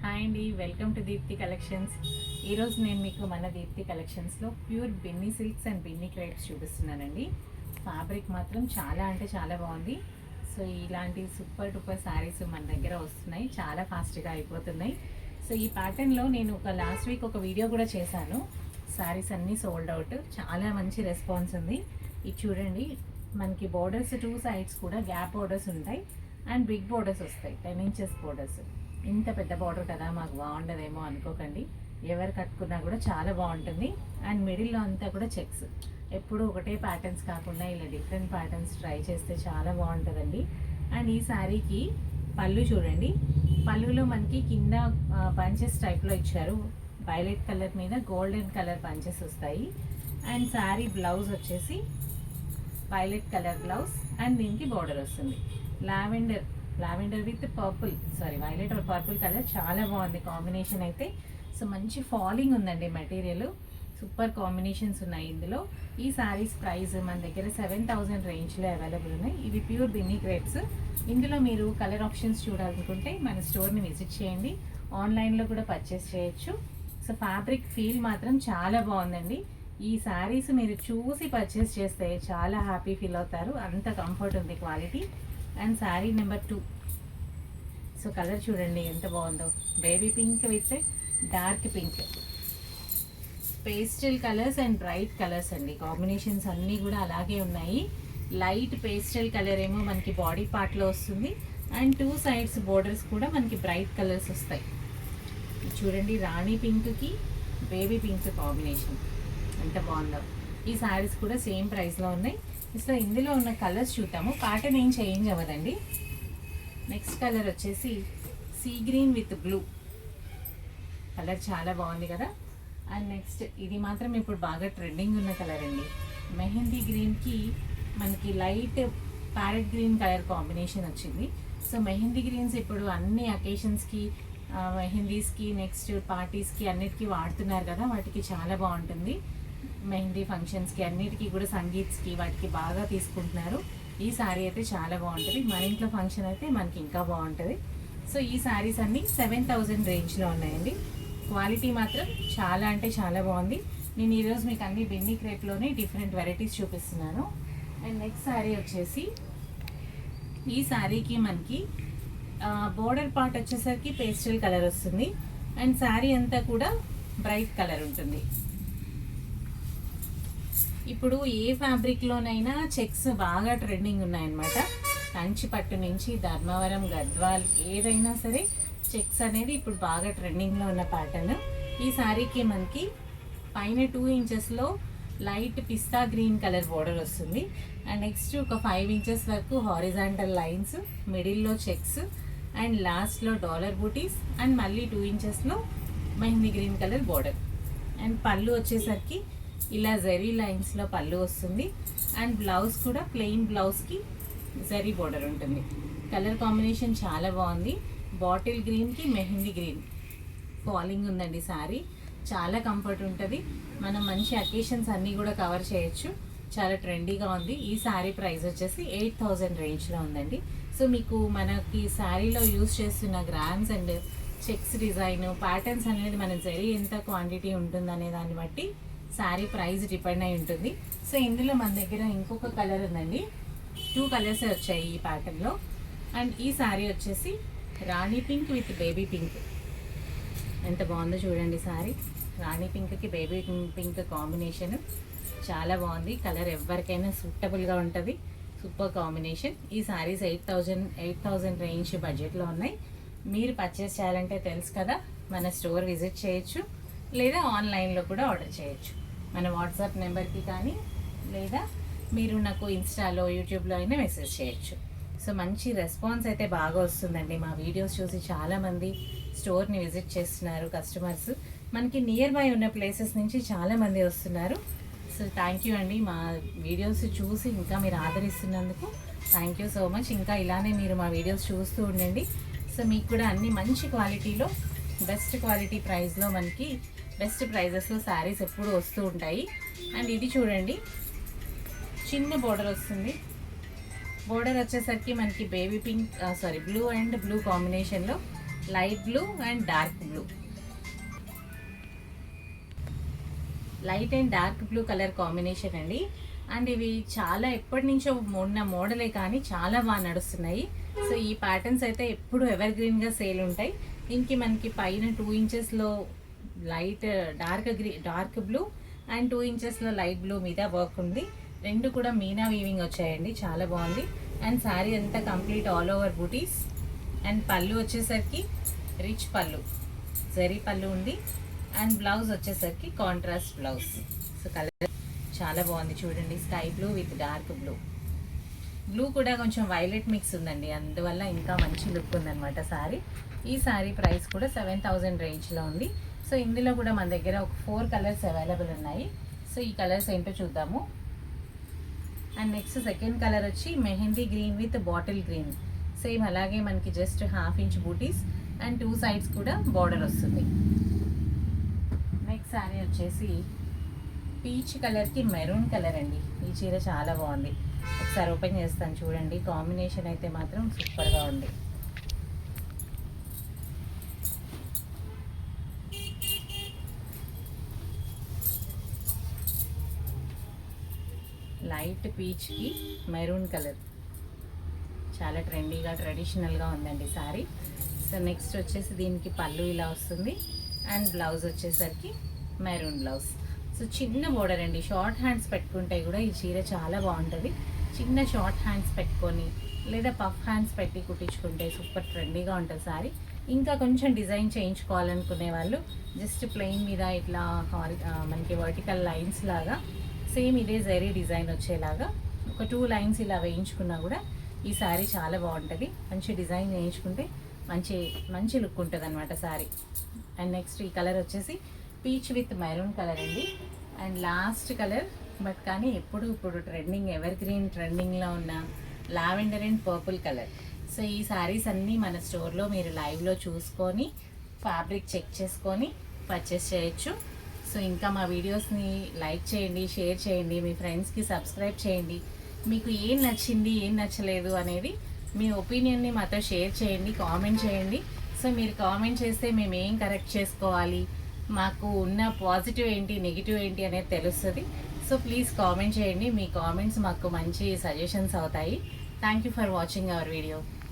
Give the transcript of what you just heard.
Hi అండి, welcome to Deepti collections. ఈరోజు నేను మీకు మన దీప్తి కలెక్షన్స్లో pure Binny silks and Binny crepes చూపిస్తున్నానండి. ఫ్యాబ్రిక్ మాత్రం చాలా అంటే చాలా బాగుంది. సో ఇలాంటి సూపర్ టూపర్ శారీస్ మన దగ్గర వస్తున్నాయి, చాలా ఫాస్ట్గా అయిపోతున్నాయి. సో ఈ ప్యాటర్న్లో నేను లాస్ట్ వీక్ ఒక వీడియో కూడా చేశాను. శారీస్ అన్నీ సోల్డ్ అవుట్, చాలా మంచి రెస్పాన్స్ ఉంది. ఇది చూడండి, మనకి బోర్డర్స్ 2 సైడ్స్ కూడా గ్యాప్ బోర్డర్స్ ఉంటాయి అండ్ బిగ్ బోర్డర్స్ వస్తాయి, 10 ఇంచెస్ బోర్డర్స్. ఇంత పెద్ద బార్డర్ కదా, మాకు బాగుండదేమో అనుకోకండి, ఎవరు కట్టుకున్నా కూడా చాలా బాగుంటుంది. అండ్ మిడిల్లో అంతా కూడా చెక్స్, ఎప్పుడు ఒకటే ప్యాటర్న్స్ కాకుండా ఇలా డిఫరెంట్ ప్యాటర్న్స్ ట్రై చేస్తే చాలా బాగుంటుందండి. అండ్ ఈ శారీకి పళ్ళు చూడండి, పళ్ళులో మనకి కింద పంచెస్ టైప్లో ఇచ్చారు. వైలెట్ కలర్ మీద గోల్డెన్ కలర్ పంచెస్ వస్తాయి. అండ్ శారీ బ్లౌజ్ వచ్చేసి వైలెట్ కలర్ బ్లౌజ్ అండ్ దీనికి బార్డర్ వస్తుంది. Lavender with purple, violet are purple colour, చాలా బాగుంది కాంబినేషన్ అయితే. సో మంచి ఫాలింగ్ ఉందండి మెటీరియల్, సూపర్ కాంబినేషన్స్ ఉన్నాయి ఇందులో. ఈ శారీస్ ప్రైస్ మన దగ్గర 7,000 రేంజ్లో అవైలబుల్ ఉన్నాయి. ఇవి ప్యూర్ బిన్నీ క్రేప్స్. ఇందులో మీరు కలర్ ఆప్షన్స్ చూడాలనుకుంటే మన స్టోర్ని విజిట్ చేయండి, ఆన్లైన్లో కూడా పర్చేస్ చేయొచ్చు. సో ఫ్యాబ్రిక్ ఫీల్ మాత్రం చాలా బాగుందండి. ఈ శారీస్ మీరు చూసి పర్చేస్ చేస్తే చాలా హ్యాపీ ఫీల్ అవుతారు, అంత కంఫర్ట్ ఉంది quality. And sari number 2. So colour చూడండి ఎంత బాగుందో, baby pink with dark pink, pastel colours and bright colours అండి. కాంబినేషన్స్ అన్నీ కూడా అలాగే ఉన్నాయి. లైట్ పేస్టల్ కలర్ ఏమో మనకి బాడీ పార్ట్లో వస్తుంది అండ్ 2 సైడ్స్ బోర్డర్స్ కూడా మనకి బ్రైట్ కలర్స్ వస్తాయి. చూడండి, రాణి పింక్కి బేబీ పింక్ కాంబినేషన్ ఎంత బాగుందో. ఈ శారీస్ కూడా సేమ్ ప్రైస్లో ఉన్నాయి. సో ఇందులో ఉన్న కలర్స్ చూద్దాము, ప్యాటర్న్ ఏం చేంజ్ అవ్వదండి. నెక్స్ట్ కలర్ వచ్చేసి sea green with blue colour, చాలా బాగుంది కదా. అండ్ నెక్స్ట్ ఇది మాత్రం ఇప్పుడు బాగా ట్రెండింగ్ ఉన్న కలర్ అండి, మెహందీ గ్రీన్కి మనకి light parrot green colour combination వచ్చింది. సో మెహందీ గ్రీన్స్ ఇప్పుడు అన్ని అకేషన్స్కి, మెహందీస్కి, నెక్స్ట్ పార్టీస్కి అన్నిటికీ వాడుతున్నారు కదా, వాటికి చాలా బాగుంటుంది. మెహందీ ఫంక్షన్స్కి అన్నిటికీ కూడా, సంగీత్స్కి వాటికి బాగా తీసుకుంటున్నారు. ఈ శారీ అయితే చాలా బాగుంటుంది, మన ఇంట్లో ఫంక్షన్ అయితే మనకి ఇంకా బాగుంటుంది. సో ఈ శారీస్ అన్నీ 7,000 రేంజ్లో ఉన్నాయండి. క్వాలిటీ మాత్రం చాలా అంటే చాలా బాగుంది. నేను ఈరోజు మీకు అన్ని బిన్నీ క్రేప్లోనే డిఫరెంట్ వెరైటీస్ చూపిస్తున్నాను. అండ్ నెక్స్ట్ శారీ వచ్చేసి, ఈ శారీకి మనకి బోర్డర్ పార్ట్ వచ్చేసరికి పేస్టల్ కలర్ వస్తుంది అండ్ శారీ అంతా కూడా బ్రైట్ కలర్ ఉంటుంది. ఇప్పుడు ఏ ఫ్యాబ్రిక్లోనైనా చెక్స్ బాగా ట్రెండింగ్ ఉన్నాయన్నమాట. కంచి పట్టు నుంచి ధర్మవరం, గద్వాల్, ఏదైనా సరే చెక్స్ అనేది ఇప్పుడు బాగా ట్రెండింగ్లో ఉన్న ప్యాటర్న్. ఈ శారీకి మనకి పైన 2 ఇంచెస్లో light pista green colour border వస్తుంది అండ్ నెక్స్ట్ ఒక 5 ఇంచెస్ వరకు హారిజాంటల్ లైన్స్, మిడిల్లో చెక్స్ అండ్ లాస్ట్లో డాలర్ బూటీస్ అండ్ మళ్ళీ 2 ఇంచెస్లో mehndi green colour border. And పళ్ళు వచ్చేసరికి ఇలా జరీ లైన్స్లో పళ్ళు వస్తుంది అండ్ బ్లౌజ్ కూడా ప్లెయిన్ బ్లౌజ్కి జరీ బోర్డర్ ఉంటుంది. కలర్ కాంబినేషన్ చాలా బాగుంది, బాటిల్ గ్రీన్కి మెహందీ గ్రీన్ ఫాలింగ్ ఉందండి. శారీ చాలా కంఫర్ట్ ఉంటుంది, మనం మంచి అకేషన్స్ అన్నీ కూడా కవర్ చేయొచ్చు, చాలా ట్రెండీగా ఉంది. ఈ శారీ ప్రైస్ వచ్చేసి 8,000 రేంజ్లో ఉందండి. సో మీకు మనకి శారీలో యూజ్ చేస్తున్న grams and checks design patterns అనేది మన జరీ ఎంత క్వాంటిటీ ఉంటుందనే దాన్ని బట్టి శారీ ప్రైస్ డిపెండ్ అయి ఉంటుంది. సో ఇందులో మన దగ్గర ఇంకొక కలర్ ఉందండి, 2 కలర్స్ వచ్చాయి ఈ ప్యాటర్న్లో. అండ్ ఈ శారీ వచ్చేసి రాణి పింక్ విత్ బేబీ పింక్, ఎంత బాగుందో చూడండి. శారీ రాణి పింక్కి బేబీ పింక్ కాంబినేషన్ చాలా బాగుంది. కలర్ ఎవరికైనా సూటబుల్గా ఉంటుంది, సూపర్ కాంబినేషన్. ఈ శారీస్ 8,000 రేంజ్ బడ్జెట్లో ఉన్నాయి. మీరు పర్చేస్ చేయాలంటే తెలుసు కదా, మన స్టోర్ విజిట్ చేయొచ్చు లేదా ఆన్లైన్లో కూడా ఆర్డర్ చేయొచ్చు, మన వాట్సాప్ నెంబర్కి కానీ, లేదా మీరు నాకు ఇన్స్టాలో, యూట్యూబ్లో అయినా మెసేజ్ చేయొచ్చు. సో మంచి రెస్పాన్స్ అయితే బాగా వస్తుందండి. మా వీడియోస్ చూసి చాలామంది స్టోర్ని విజిట్ చేస్తున్నారు కస్టమర్స్. మనకి నియర్ బై ఉన్న ప్లేసెస్ నుంచి చాలామంది వస్తున్నారు. సో థ్యాంక్ యూ అండి, మా వీడియోస్ చూసి ఇంకా మీరు ఆదరిస్తున్నందుకు థ్యాంక్ యూ సో మచ్. ఇంకా ఇలానే మీరు మా వీడియోస్ చూస్తూ ఉండండి. సో మీకు కూడా అన్ని మంచి క్వాలిటీలో, బెస్ట్ క్వాలిటీ ప్రైస్లో, మనకి బెస్ట్ ప్రైజెస్లో శారీస్ ఎప్పుడు వస్తూ ఉంటాయి. అండ్ ఇది చూడండి, చిన్న బోర్డర్ వస్తుంది. బోర్డర్ వచ్చేసరికి మనకి baby pink, blue and blue కాంబినేషన్లో light blue and dark blue. Light and dark blue colour combination అండి. అండ్ ఇవి చాలా ఎప్పటి నుంచో మొన్న మోడలే కానీ చాలా బాగా నడుస్తున్నాయి. సో ఈ ప్యాటర్న్స్ అయితే ఎప్పుడు ఎవర్ గ్రీన్గా సేల్ ఉంటాయి. దీనికి మనకి పైన 2 ఇంచెస్లో లైట్ డార్క్ బ్లూ అండ్ 2 ఇంచెస్లో లైట్ బ్లూ మీద వర్క్ ఉంది. రెండు కూడా మీనా వీవింగ్ వచ్చాయండి, చాలా బాగుంది. అండ్ శారీ అంతా కంప్లీట్ ఆల్ ఓవర్ బూటీస్. అండ్ పళ్ళు వచ్చేసరికి రిచ్ పళ్ళు, జరీ పళ్ళు ఉంది. అండ్ బ్లౌజ్ వచ్చేసరికి కాంట్రాస్ట్ బ్లౌజ్. సో కలర్ చాలా బాగుంది చూడండి, sky blue with dark blue. Blue కూడా కొంచెం వైలెట్ మిక్స్ ఉందండి, అందువల్ల ఇంకా మంచి లుక్ ఉందన్నమాట శారీ. ఈ శారీ ప్రైస్ కూడా 7000 రేంజ్లో ఉంది. సో ఇందులో కూడా మన దగ్గర ఒక 4 కలర్స్ అవైలబుల్ ఉన్నాయి. సో ఈ కలర్స్ ఏంటో చూద్దాము. అండ్ నెక్స్ట్ సెకండ్ కలర్ వచ్చి mehndi green with bottle green. Same అలాగే మనకి జస్ట్ 1/2 ఇంచ్ బూటీస్ అండ్ 2 సైడ్స్ కూడా బార్డర్ వస్తుంది. నెక్స్ట్ శారీ వచ్చేసి పీచ్ కలర్కి మెరూన్ కలర్ అండి. ఈ చీర చాలా బాగుంది, ఒకసారి ఓపెన్ చేస్తాను చూడండి. కాంబినేషన్ అయితే మాత్రం సూపర్గా ఉంది. లైట్ పీచ్కి మెరూన్ కలర్ చాలా ట్రెండీగా ట్రెడిషనల్గా ఉందండి శారీ. సో నెక్స్ట్ వచ్చేసి దీనికి పళ్ళు ఇలా వస్తుంది అండ్ బ్లౌజ్ వచ్చేసరికి మెరూన్ బ్లౌజ్. సో చిన్న బోర్డర్ అండి, షార్ట్ హ్యాండ్స్ పెట్టుకుంటే కూడా ఈ చీర చాలా బాగుంటుంది. చిన్న షార్ట్ హ్యాండ్స్ పెట్టుకొని లేదా పఫ్ హ్యాండ్స్ పెట్టి కుట్టించుకుంటే సూపర్ ట్రెండీగా ఉంటుంది శారీ. ఇంకా కొంచెం డిజైన్ చేయించుకోవాలనుకునే వాళ్ళు జస్ట్ ప్లెయిన్ మీద ఇట్లా మనకి వర్టికల్ లైన్స్ లాగా సేమ్ ఇదే జరీ డిజైన్ వచ్చేలాగా ఒక 2 లైన్స్ ఇలా వేయించుకున్నా కూడా ఈ శారీ చాలా బాగుంటుంది. మంచి డిజైన్ వేయించుకుంటే మంచి లుక్ ఉంటుంది అనమాట శారీ. అండ్ నెక్స్ట్ ఈ కలర్ వచ్చేసి పీచ్ విత్ మెరూన్ కలర్ అండి. అండ్ లాస్ట్ కలర్ బట్ కానీ ఇప్పుడు ట్రెండింగ్ ఎవర్ గ్రీన్ ట్రెండింగ్లో ఉన్న lavender and purple colour. So ఈ శారీస్ అన్నీ మన స్టోర్లో మీరు లైవ్లో చూసుకొని ఫ్యాబ్రిక్ చెక్ చేసుకొని పర్చేస్ చేయొచ్చు. సో ఇంకా మా వీడియోస్ని లైక్ చేయండి, షేర్ చేయండి, మీ ఫ్రెండ్స్కి సబ్స్క్రైబ్ చేయండి. మీకు ఏం నచ్చింది ఏం నచ్చలేదు అనేది మీ ఒపీనియన్ని మాతో షేర్ చేయండి, కామెంట్ చేయండి. సో మీరు కామెంట్ చేస్తే మేము ఏం కరెక్ట్ చేసుకోవాలి, మాకు ఉన్న పాజిటివ్ ఏంటి నెగిటివ్ ఏంటి అనేది తెలుస్తుంది. సో ప్లీజ్ కామెంట్ చేయండి, మీ కామెంట్స్ మాకు మంచి సజెషన్స్ అవుతాయి. Thank you for watching our video.